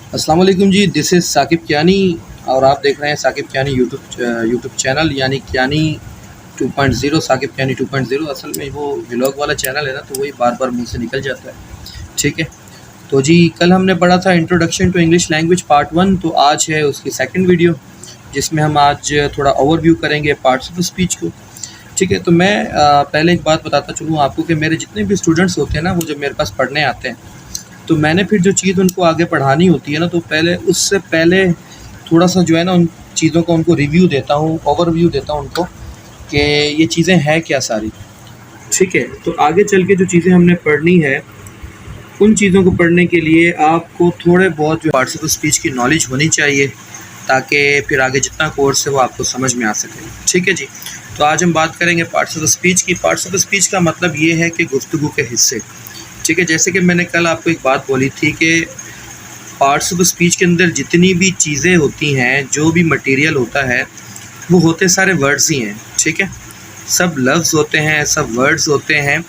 अस्सलाम वालेकुम जी, this is Saqib Kiani और आप देख रहे हैं साकिब कियानी यूट्यूब चैनल यानी कियानी 2.0 साकिब कियानी 2.0। असल में वो व्लॉग वाला चैनल है ना, तो वही बार-बार मुँह से निकल जाता है। ठीक है, तो जी कल हमने पढ़ा था introduction to English language part 1, तो आज है उसकी सेकंड वीडियो जिसमें हम आज थोड़ा ओवरव्यू करेंगे पार्ट्स ऑफ स्पीच को। ठीक है, तो मैं पहले एक बात बताता चलूँ आपको कि मेरे जितने भी स्टूडेंट्स होते हैं ना, वो जब मेरे पास पढ़ने आते हैं तो मैंने फिर जो चीज़ उनको आगे पढ़ानी होती है ना, तो पहले उससे पहले थोड़ा-सा जो है ना उन चीज़ों का उनको रिव्यू देता हूँ, ओवरव्यू देता हूँ उनको कि ये चीज़ें हैं क्या सारी। ठीक है, तो आगे चल के जो चीज़ें हमने पढ़नी है, उन चीज़ों को पढ़ने के लिए आपको थोड़े बहुत जो पार्ट्स ऑफ स्पीच की नॉलेज होनी चाहिए, ताकि फिर आगे जितना कोर्स है वो आपको समझ में आ सके। ठीक है जी, तो आज हम बात करेंगे पार्ट्स ऑफ स्पीच की। पार्ट्स ऑफ स्पीच का मतलब ये है कि गुफ्तगू के हिस्से। ठीक है, जैसे कि मैंने कल आपको एक बात बोली थी कि पार्ट्स ऑफ स्पीच के अंदर जितनी भी चीज़ें होती हैं, जो भी मटेरियल होता है, वो होते सारे वर्ड्स ही हैं। ठीक है, सब लफ्ज़ होते हैं, सब वर्ड्स होते हैं,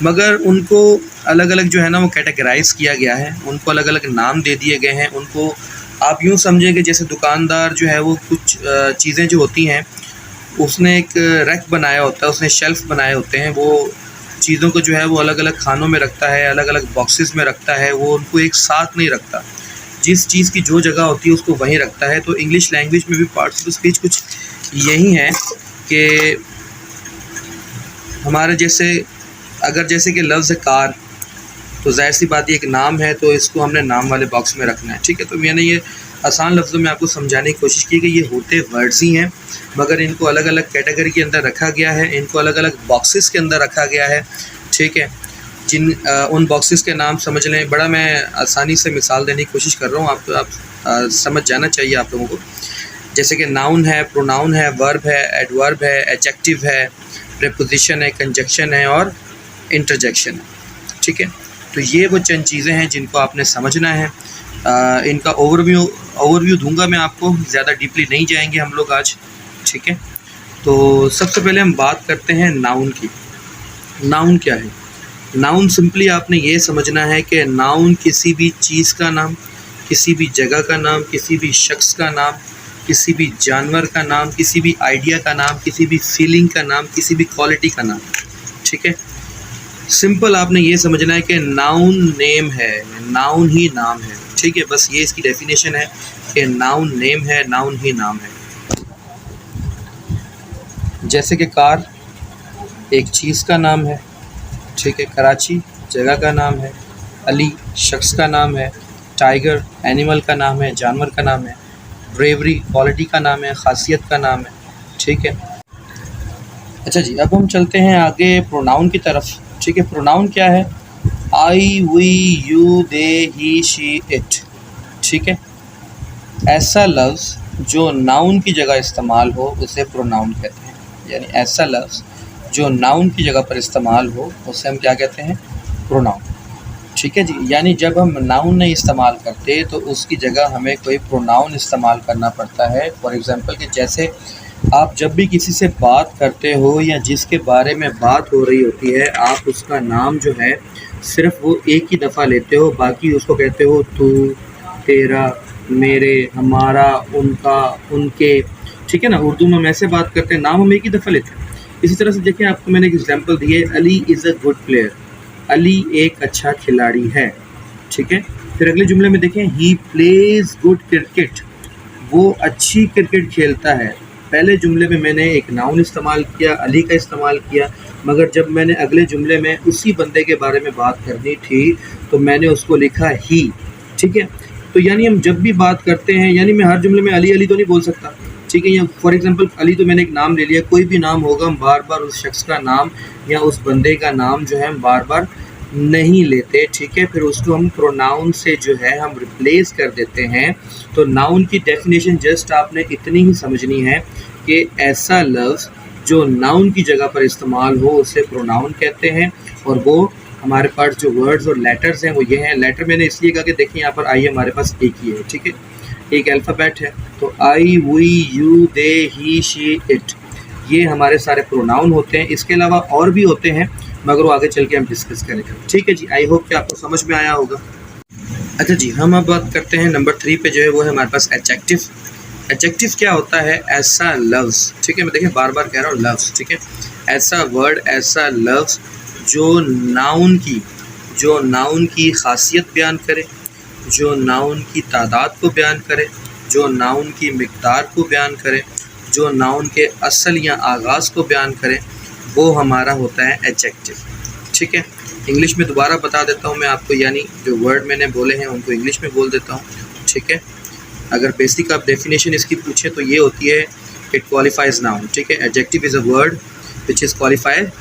मगर उनको अलग अलग जो है ना वो कैटेगराइज़ किया गया है, उनको अलग अलग नाम दे दिए गए हैं। उनको आप यूँ समझें कि जैसे दुकानदार जो है वो कुछ चीज़ें जो होती हैं, उसने एक रैक बनाया होता है, उसने शेल्फ़ बनाए होते हैं, वो चीज़ों को जो है वो अलग अलग खानों में रखता है, अलग अलग बॉक्सेस में रखता है, वो उनको एक साथ नहीं रखता। जिस चीज़ की जो जगह होती है उसको वहीं रखता है। तो इंग्लिश लैंग्वेज में भी पार्ट्स ऑफ स्पीच कुछ यही है कि हमारे जैसे अगर जैसे कि लफ्ज़ है कार, तो ज़ाहिर-सी बात है एक नाम है, तो इसको हमने नाम वाले बॉक्स में रखना है। ठीक है, तो मैंने ये आसान लफ्ज़ों में आपको समझाने की कोशिश की कि ये होते वर्ड्स ही हैं, मगर इनको अलग-अलग कैटेगरी के अंदर रखा गया है, इनको अलग-अलग बॉक्सेस के अंदर रखा गया है। ठीक है, उन बॉक्सेस के नाम समझ लें। बड़ा मैं आसानी से मिसाल देने की कोशिश कर रहा हूँ, आप समझ जाना चाहिए आप लोगों को। जैसे कि नाउन है, प्रोनाउन है, वर्ब है, एडवर्ब है, एडजेक्टिव है, प्रीपोजिशन है, कंजक्शन है और इंटरजेक्शन है। ठीक है, तो ये वो चंद चीज़ें हैं जिनको आपने समझना है। इनका ओवरव्यू दूंगा मैं आपको, ज़्यादा डीपली नहीं जाएंगे हम लोग आज। ठीक है, तो सबसे पहले हम बात करते हैं नाउन की। नाउन क्या है? नाउन सिंपली आपने ये समझना है कि नाउन किसी भी चीज़ का नाम, किसी भी जगह का नाम, किसी भी शख्स का नाम, किसी भी जानवर का नाम, किसी भी आइडिया का नाम, किसी भी फीलिंग का नाम, किसी भी क्वालिटी का नाम। ठीक है, सिंपल आपने ये समझना है कि नाउन नेम है, नाउन ही नाम है। ठीक है, बस ये इसकी डेफिनेशन है कि नाउन नेम है, नाउन ही नाम है। जैसे कि कार एक चीज़ का नाम है। ठीक है, कराची जगह का नाम है, अली शख्स का नाम है, टाइगर एनिमल का नाम है, जानवर का नाम है, ब्रेवरी क्वालिटी का नाम है, खासियत का नाम है। ठीक है, अच्छा जी, अब हम चलते हैं आगे प्रोनाउन की तरफ। ठीक है, प्रोनाउन क्या है? I, we, you, they, he, she, it. ठीक है, ऐसा लफ्ज़ जो नाउन की जगह इस्तेमाल हो उसे प्रोनाउन कहते हैं। यानी ऐसा लफ्ज़ जो नाउन की जगह पर इस्तेमाल हो उसे हम क्या कहते हैं? प्रोनाउन। ठीक है जी, यानी जब हम नाउन नहीं इस्तेमाल करते तो उसकी जगह हमें कोई प्रोनाउन इस्तेमाल करना पड़ता है। फॉर एग्ज़ाम्पल कि जैसे आप जब भी किसी से बात करते हो या जिसके बारे में बात हो रही होती है, आप उसका नाम जो है सिर्फ़ वो एक ही दफ़ा लेते हो, बाकी उसको कहते हो तू, तेरा, मेरे, हमारा, उनका, उनके। ठीक है ना, उर्दू में हम ऐसे बात करते हैं, नाम हम एक ही दफ़ा लेते हैं। इसी तरह से देखिए, आपको मैंने एक एग्जांपल दी है, Ali is a good player. Ali एक अच्छा खिलाड़ी है। ठीक है, फिर अगले जुमले में देखें, ही प्लेज गुड क्रिकेट। वो अच्छी क्रिकेट खेलता है। पहले जुमले में मैंने एक नाउन इस्तेमाल किया, अली का इस्तेमाल किया, मगर जब मैंने अगले जुमले में उसी बंदे के बारे में बात करनी थी तो मैंने उसको लिखा ही। ठीक है, तो यानी हम जब भी बात करते हैं, यानी मैं हर जुमले में अली अली तो नहीं बोल सकता। ठीक है, या फॉर एग्जांपल अली तो मैंने एक नाम ले लिया, कोई भी नाम होगा हम बार बार उस शख्स का नाम या उस बंदे का नाम जो है हम बार बार नहीं लेते। ठीक है, फिर उसको हम प्रोनाउन से जो है हम रिप्लेस कर देते हैं। तो नाउन की डेफिनेशन जस्ट आपने इतनी ही समझनी है कि ऐसा लफ्ज़ जो नाउन की जगह पर इस्तेमाल हो उसे प्रोनाउन कहते हैं। और वो हमारे पास जो वर्ड्स और लेटर्स हैं वो ये हैं। लेटर मैंने इसलिए कहा कि देखिए यहाँ पर आई हमारे पास एक ही है। ठीक है, एक अल्फ़ाबेट है, तो I, we, you, they, he, she, it, ये हमारे सारे प्रोनाउन होते हैं। इसके अलावा और भी होते हैं, मगर वो आगे चल के हम डिस्कस करेंगे। ठीक है जी, आई होप कि आपको समझ में आया होगा। अच्छा जी, हम अब बात करते हैं नंबर 3 पे, जो है वो है हमारे पास एडजेक्टिव। एडजेक्टिव क्या होता है? ऐसा लफ्ज़, ठीक है, मैं देखिए बार बार कह रहा हूँ लफ्ज़, ठीक है, ऐसा वर्ड, ऐसा लफ्ज़ जो नाउन की खासियत बयान करे, जो नाउन की तादाद को बयान करे, जो नाउन की मिक़दार को बयान करे, जो नाउन के असल या आगाज़ को बयान करे, वो हमारा होता है एडजेक्टिव। ठीक है, इंग्लिश में दोबारा बता देता हूँ मैं आपको, यानी जो वर्ड मैंने बोले हैं उनको इंग्लिश में बोल देता हूँ। ठीक है, अगर बेसिक आप डेफिनेशन इसकी पूछें तो ये होती है, इट क्वालिफाइज नाउन। ठीक है, adjective is a word which is qualified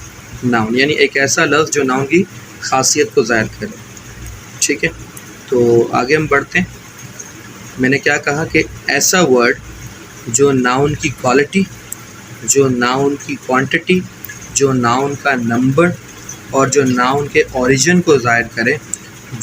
noun, यानी एक ऐसा लफ्ज़ जो नाउन की खासियत को ज़ाहिर करे। ठीक है, तो आगे हम बढ़ते हैं। मैंने क्या कहा कि ऐसा वर्ड जो नाउन की क्वालिटी, जो नाउन की क्वांटिटी, जो नाउन का नंबर और जो नाउन के ओरिजिन को ज़ाहिर करे,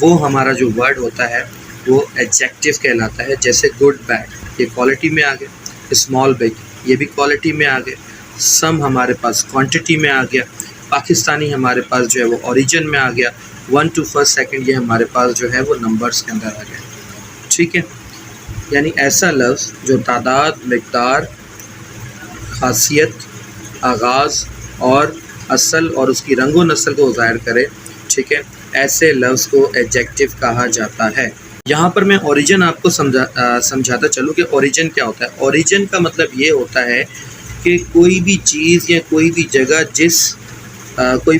वो हमारा जो वर्ड होता है वो एडजेक्टिव कहलाता है। जैसे गुड बैड, ये क्वालिटी में आ गया, स्मॉल बिग ये भी क्वालिटी में आ गया, सम हमारे पास क्वांटिटी में आ गया, पाकिस्तानी हमारे पास जो है वो ओरिजिन में आ गया, 1 to 1st सेकंड ये हमारे पास जो है वो नंबर्स के अंदर आ गया। ठीक है, यानी ऐसा लफ्ज़ जो तादाद, मिक़दार, खासियत, आगाज़ और असल और उसकी रंगो नस्ल को ज़ाहिर करे। ठीक है, ऐसे लफ्ज़ को एडजेक्टिव कहा जाता है। यहाँ पर मैं ओरिजिन आपको समझाता चलूँ कि ओरिजिन क्या होता है। ओरिजिन का मतलब ये होता है कि कोई भी चीज़ या कोई भी जगह कोई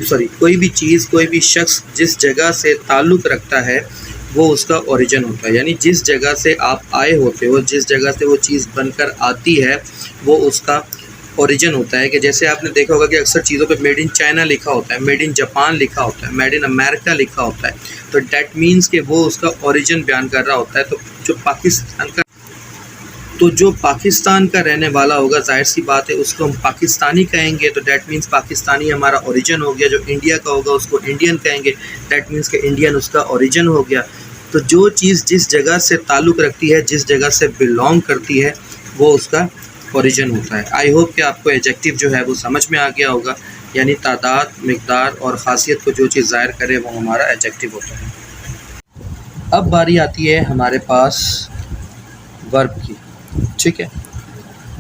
भी चीज़, कोई भी शख्स जिस जगह से ताल्लुक़ रखता है वो उसका ओरिजिन होता है। यानी जिस जगह से आप आए होते हो, जिस जगह से वो चीज़ बनकर आती है, वो उसका ओरिजिन होता है। कि जैसे आपने देखा होगा कि अक्सर चीज़ों पे मेड इन चाइना लिखा होता है, मेड इन जापान लिखा होता है, मेड इन अमेरिका लिखा होता है, तो डैट मीन्स कि वो उसका ओरिजिन बयान कर रहा होता है। तो जो पाकिस्तान का रहने वाला होगा, जाहिर सी बात है उसको हम पाकिस्तानी कहेंगे, तो डैट मीन्स पाकिस्तानी हमारा ओरिजिन हो गया। जो इंडिया का होगा उसको इंडियन कहेंगे, डैट मीन्स कि इंडियन उसका ओरिजिन हो गया। तो जो चीज़ जिस जगह से ताल्लुक़ रखती है, जिस जगह से बिलोंग करती है, वो उसका ओरिजिन होता है। आई होप कि आपको एडजेक्टिव जो है वो समझ में आ गया होगा, यानी तादाद, मिक़दार और ख़ासियत को जो चीज़ ज़ाहिर करे वो हमारा एडजेक्टिव होता है। अब बारी आती है हमारे पास वर्ब की। ठीक है,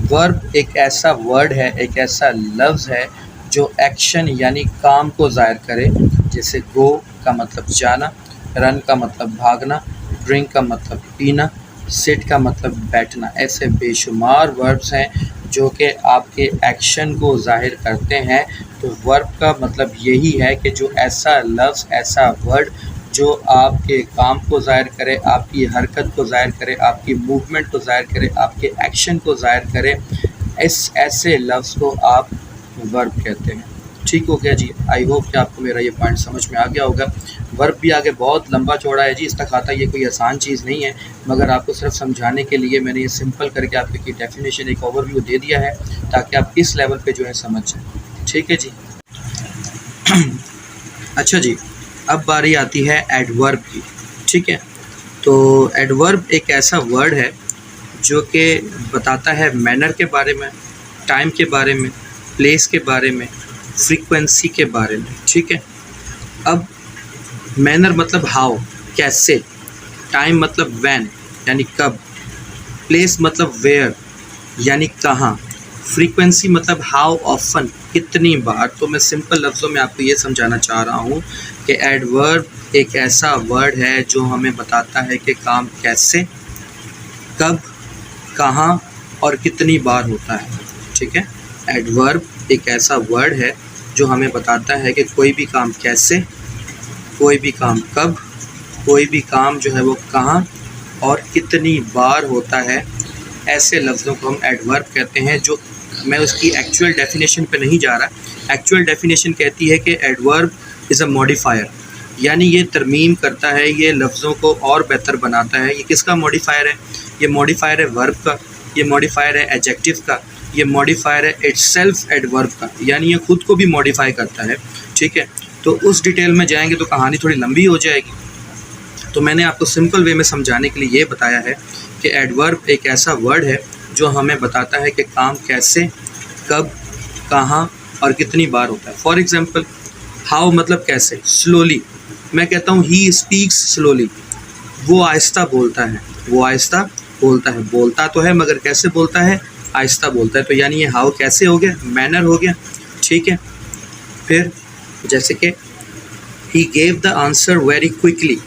वर्ब एक ऐसा वर्ड है, एक ऐसा लफ्ज़ है जो एक्शन यानी काम को ज़ाहिर करे। जैसे गो का मतलब जाना, रन का मतलब भागना, ड्रिंक का मतलब पीना, सिट का मतलब बैठना। ऐसे बेशुमार वर्ब्स हैं जो कि आपके एक्शन को ज़ाहिर करते हैं। तो वर्ब का मतलब यही है कि जो ऐसा लफ्ज़, ऐसा वर्ड जो आपके काम को ज़ाहिर करे, आपकी हरकत को ज़ाहिर करे, आपकी मूवमेंट को ज़ाहिर करे, आपके एक्शन को ज़ाहिर करे, ऐसे लफ्ज़ को आप वर्ब कहते हैं। ठीक हो गया जी, आई होप कि आपको मेरा ये पॉइंट समझ में आ गया होगा। वर्ब भी आगे बहुत लंबा चौड़ा है जी, इसका खाता ये कोई आसान चीज़ नहीं है, मगर आपको सिर्फ समझाने के लिए मैंने ये सिंपल करके आपकी डेफिनेशन, एक ओवरव्यू दे दिया है ताकि आप इस लेवल पे जो है समझ जाएं। ठीक है जी। अच्छा जी, अब बारी आती है एडवर्ब की। ठीक है, तो एडवर्ब एक ऐसा वर्ड है जो कि बताता है मैनर के बारे में, टाइम के बारे में, प्लेस के बारे में, फ्रीक्वेंसी के बारे में। ठीक है, अब मैनर मतलब हाउ, कैसे, टाइम मतलब व्हेन यानी कब, प्लेस मतलब वेयर यानी कहाँ, फ्रीक्वेंसी मतलब हाउ ऑफन कितनी बार। तो मैं सिंपल लफ्ज़ों में आपको ये समझाना चाह रहा हूँ कि एडवर्ब एक ऐसा वर्ड है जो हमें बताता है कि काम कैसे, कब, कहाँ और कितनी बार होता है। ठीक है, एडवर्ब एक ऐसा वर्ड है जो हमें बताता है कि कोई भी काम कैसे, कोई भी काम कब, कोई भी काम जो है वो कहाँ और कितनी बार होता है। ऐसे लफ्ज़ों को हम एडवर्ब कहते हैं। जो मैं उसकी एक्चुअल डेफिनेशन पे नहीं जा रहा। एक्चुअल डेफिनेशन कहती है कि एडवर्ब इज़ अ मॉडिफायर, यानी ये तरमीम करता है, ये लफ्ज़ों को और बेहतर बनाता है। ये किसका मॉडिफायर है? ये मॉडिफायर है वर्ब का, ये मॉडिफायर है एडजेक्टिव का, ये मॉडिफायर है इटसेल्फ एडवर्ब का, यानी ये खुद को भी मॉडिफाई करता है। ठीक है, तो उस डिटेल में जाएंगे तो कहानी थोड़ी लंबी हो जाएगी। तो मैंने आपको सिंपल वे में समझाने के लिए ये बताया है कि एडवर्ब एक ऐसा वर्ड है जो हमें बताता है कि काम कैसे, कब, कहाँ और कितनी बार होता है। फॉर एग्ज़ाम्पल, हाउ मतलब कैसे, स्लोली, मैं कहता हूँ ही स्पीक्स स्लोली, वो आहिस्ता बोलता है, वो आहिस्ता बोलता है, बोलता तो है मगर कैसे बोलता है, आहिस्ता बोलता है। तो यानी ये हाउ कैसे हो गया, मैनर हो गया, ठीक है। फिर जैसे कि he gave the answer very quickly,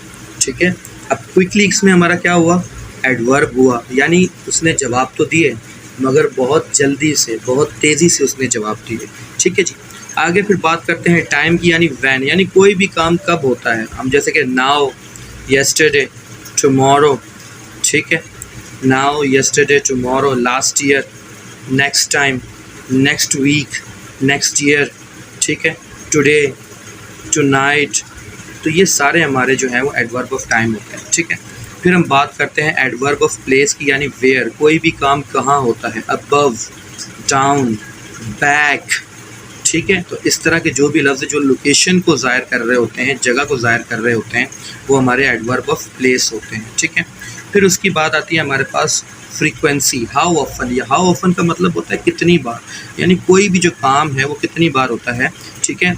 ठीक है। अब क्विकली इसमें हमारा क्या हुआ, एडवर्ब हुआ, यानी उसने जवाब तो दिए मगर बहुत जल्दी से, बहुत तेज़ी से उसने जवाब दिए, ठीक है जी। आगे फिर बात करते हैं टाइम की, यानी वैन, यानी कोई भी काम कब होता है। हम जैसे कि नाउ, येस्टरडे, टुमारो, ठीक है। Now, yesterday, tomorrow, last year, next time, next week, next year, ठीक है। टुडे, टुनाइट, तो ये सारे हमारे जो हैं वो एडवर्ब ऑफ टाइम होते हैं, ठीक है। फिर हम बात करते हैं एडवर्ब ऑफ प्लेस की, यानी वेयर, कोई भी काम कहाँ होता है, अबव, डाउन, बैक, ठीक है। तो इस तरह के जो भी लफ्ज़ जो लोकेशन को ज़ाहिर कर रहे होते हैं, जगह को ज़ाहिर कर रहे होते हैं, वो हमारे एडवर्ब ऑफ प्लेस होते हैं, ठीक है। फिर उसकी बात आती है हमारे पास फ्रीक्वेंसी, हाउ ऑफन। या हाउ ऑफन का मतलब होता है कितनी बार, यानी कोई भी जो काम है वो कितनी बार होता है, ठीक है।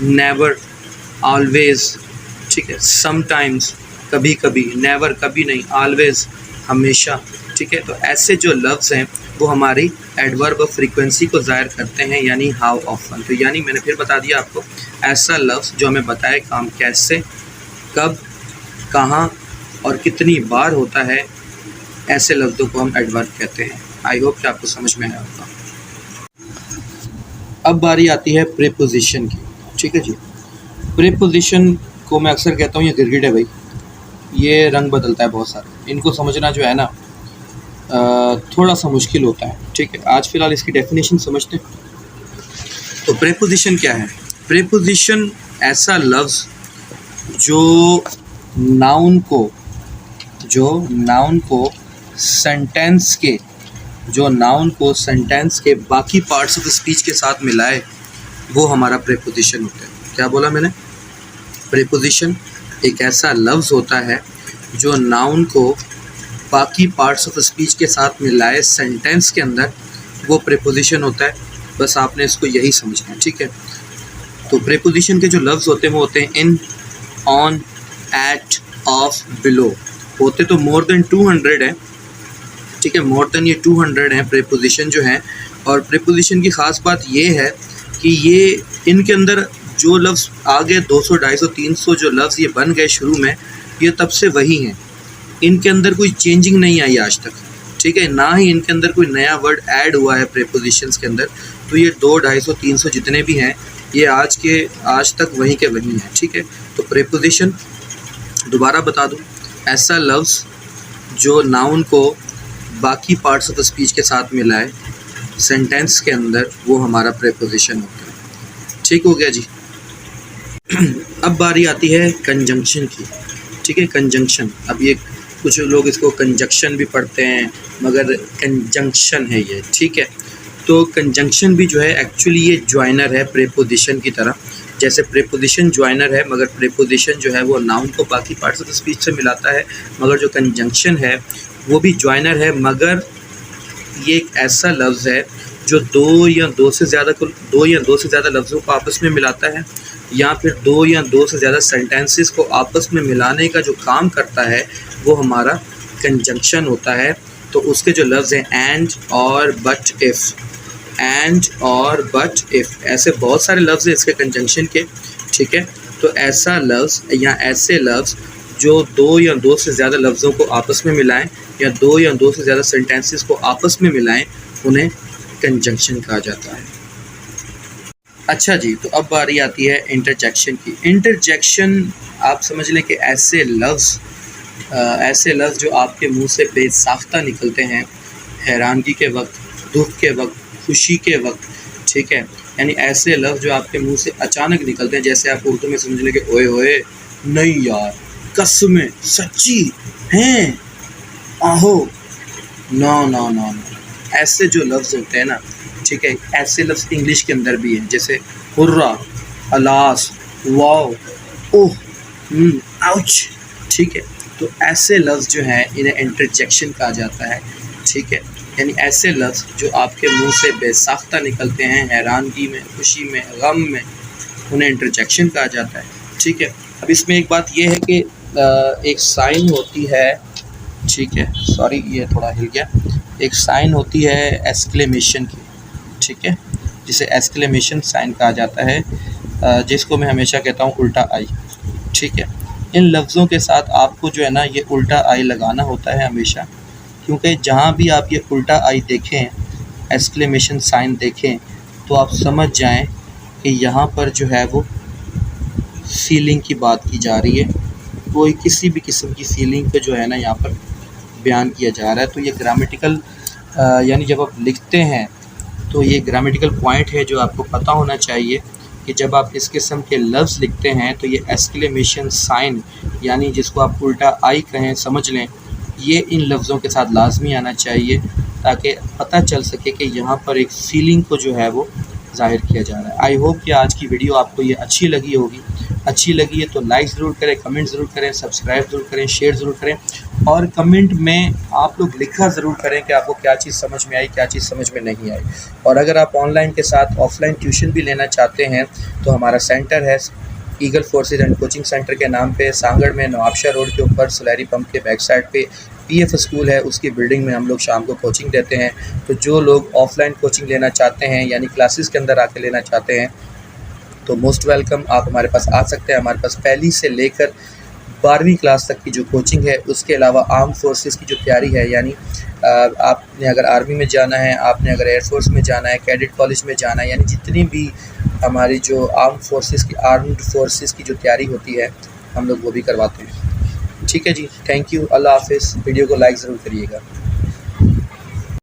नेवर, ऑलवेज, ठीक है। समटाइम्स, कभी कभी, नेवर कभी नहीं, ऑलवेज हमेशा, ठीक है। तो ऐसे जो लफ्ज़ हैं वो हमारी एडवर्ब ऑफ फ्रीक्वेंसी को ज़ाहिर करते हैं, यानी हाउ ऑफन। तो यानी मैंने फिर बता दिया आपको, ऐसा लफ्ज़ जो हमें बताए काम कैसे, कब, कहाँ और कितनी बार होता है, ऐसे लफ्ज़ों को हम एडवर्ब कहते हैं। आई होप कि आपको समझ में आया होगा। अब बारी आती है प्रीपोजिशन की, ठीक है जी। प्रीपोजिशन को मैं अक्सर कहता हूँ ये गिरगिट है भाई, ये रंग बदलता है बहुत सारे, इनको समझना जो है ना थोड़ा सा मुश्किल होता है, ठीक है। आज फ़िलहाल इसकी डेफिनेशन समझते हैं। तो प्रीपोजिशन क्या है, प्रीपोजिशन ऐसा लफ्ज़ जो नाउन को सेंटेंस के बाकी पार्ट्स ऑफ स्पीच के साथ मिलाए, वो हमारा प्रीपोजिशन होता है। क्या बोला मैंने, प्रीपोजिशन एक ऐसा लफ्ज़ होता है जो नाउन को बाकी पार्ट्स ऑफ स्पीच के साथ मिलाए सेंटेंस के अंदर, वो प्रीपोजिशन होता है। बस आपने इसको यही समझना है, ठीक है। तो प्रीपोजिशन के जो लफ्ज़ होते हैं वो होते हैं इन, ऑन, एट, ऑफ, बिलो। होते तो मोर देन 200 हैं, ठीक है, मोर देन ये 200 हैं प्रीपोजिशन जो हैं। और प्रीपोजिशन की ख़ास बात ये है कि ये इनके अंदर जो लफ्ज़ आगे 200, 250, 300 जो लफ्ज़ ये बन गए शुरू में, ये तब से वही हैं, इनके अंदर कोई चेंजिंग नहीं आई आज तक, ठीक है। ना ही इनके अंदर कोई नया वर्ड ऐड हुआ है प्रीपोजिशंस के अंदर। तो ये 200, 250, 300 जितने भी हैं, ये आज तक वहीं के वहीं हैं, ठीक है। तो प्रीपोजिशन दोबारा बता दूं, ऐसा लफ्ज़ जो नाउन को बाकी पार्ट्स ऑफ स्पीच के साथ मिलाए सेंटेंस के अंदर, वो हमारा प्रीपोजिशन होता है, ठीक हो गया जी। अब बारी आती है कंजंक्शन की, ठीक है। कंजंक्शन, अब ये कुछ लोग इसको कंजक्शन भी पढ़ते हैं मगर कंजंक्शन है ये, ठीक है। तो कंजंक्शन भी जो है एक्चुअली ये ज्वाइनर है प्रीपोजिशन की तरह। जैसे प्रीपोजिशन ज्वाइनर है मगर प्रीपोजिशन जो है वो नाउन को बाकी पार्ट्स ऑफ स्पीच से मिलाता है, मगर जो कंजंक्शन है वो भी ज्वाइनर है, मगर ये एक ऐसा लफ्ज़ है जो दो या दो से ज़्यादा लफ्ज़ों को आपस में मिलाता है, या फिर दो या दो से ज़्यादा सेंटेंसेस को आपस में मिलाने का जो काम करता है वो हमारा कंजंक्शन होता है। तो उसके जो लफ्ज़ हैं एंड, और, बट, इफ़, एंड, और, बट, इफ़, ऐसे बहुत सारे लफ्ज़ हैं इसके कंजंक्शन के, ठीक है। तो ऐसा लफ्ज़ या ऐसे लफ्ज़ जो दो या दो से ज़्यादा लफ्ज़ों को आपस में मिलाएं या दो या दो से ज़्यादा सेंटेंसेस को आपस में मिलाएं, उन्हें कंजंक्शन कहा जाता है। अच्छा जी, तो अब बारी आती है इंटरजेक्शन की। इंटरजेक्शन आप समझ लें कि ऐसे लफ्ज़ जो आपके मुंह से बेसाख्ता निकलते हैं हैरानगी के वक्त, दुख के वक्त, खुशी के वक्त, ठीक है। यानी ऐसे लफ्ज़ जो आपके मुंह से अचानक निकलते हैं, जैसे आप उर्दू में समझ लें कि ओए होए, नहीं यार, कसमें, सच्ची हैं, आहो, नो नो नो नो, ऐसे जो लफ्ज़ होते हैं ना, ठीक है। ऐसे लफ्ज़ इंग्लिश के अंदर भी हैं, जैसे हुर्रा, अलास, वाओ, ओह, आउच, ठीक है। तो ऐसे लफ्ज़ जो हैं इन्हें इंटरजेक्शन कहा जाता है, ठीक है। यानी ऐसे लफ्ज़ जो आपके मुंह से बेसाख्ता निकलते हैं हैरानगी में, खुशी में, गम में, उन्हें इंटरजेक्शन कहा जाता है, ठीक है। अब इसमें एक बात यह है कि एक साइन होती है, ठीक है, सॉरी ये थोड़ा हिल गया, एक साइन होती है एक्सक्लेमेशन की, ठीक है, जिसे एक्सक्लेमेशन साइन कहा जाता है, जिसको मैं हमेशा कहता हूँ उल्टा आई, ठीक है। इन लफ्ज़ों के साथ आपको जो है ना ये उल्टा आई लगाना होता है हमेशा, क्योंकि जहाँ भी आप ये उल्टा आई देखें, एक्सक्लेमेशन साइन देखें, तो आप समझ जाएं कि यहाँ पर जो है वो फीलिंग की बात की जा रही है, कोई किसी भी किस्म की फीलिंग को जो है ना यहाँ पर बयान किया जा रहा है। तो ये ग्रामेटिकल यानी जब आप लिखते हैं तो ये ग्रामेटिकल पॉइंट है जो आपको पता होना चाहिए कि जब आप इस किस्म के लफ्ज़ लिखते हैं तो ये एक्सक्लेमेशन साइन यानी जिसको आप उल्टा आई कहें समझ लें, ये इन लफ्ज़ों के साथ लाजमी आना चाहिए ताकि पता चल सके कि यहाँ पर एक फ़ीलिंग को जो है वो ज़ाहिर किया जा रहा है। आई होप कि आज की वीडियो आपको ये अच्छी लगी होगी। अच्छी लगी है तो लाइक ज़रूर करें, कमेंट ज़रूर करें, सब्सक्राइब ज़रूर करें, शेयर ज़रूर करें और कमेंट में आप लोग लिखा ज़रूर करें कि आपको क्या चीज़ समझ में आई, क्या चीज़ समझ में नहीं आई। और अगर आप ऑनलाइन के साथ ऑफ़लाइन ट्यूशन भी लेना चाहते हैं तो हमारा सेंटर है eagle forces and coaching centre के नाम पे, सांगड़ में नवाबशाह रोड के ऊपर सुलहरी पंप के बैक साइड पे पीएफ स्कूल है, उसकी बिल्डिंग में हम लोग शाम को कोचिंग देते हैं। तो जो लोग ऑफ़लाइन कोचिंग लेना चाहते हैं यानी क्लासेस के अंदर आके लेना चाहते हैं तो मोस्ट वेलकम, आप हमारे पास आ सकते हैं। हमारे पास पहली से लेकर 12वीं क्लास तक की जो कोचिंग है, उसके अलावा आर्म फोर्सेस की जो तैयारी है, यानी आपने अगर आर्मी में जाना है, आपने अगर एयरफोर्स में जाना है, कैडेट कॉलेज में जाना है, यानी जितनी भी हमारी जो आर्म्ड फोर्सेस की जो तैयारी होती है हम लोग वो भी करवाते हैं। ठीक है जी, थैंक यू, अल्लाह हाफ़िज़। वीडियो को लाइक ज़रूर करिएगा।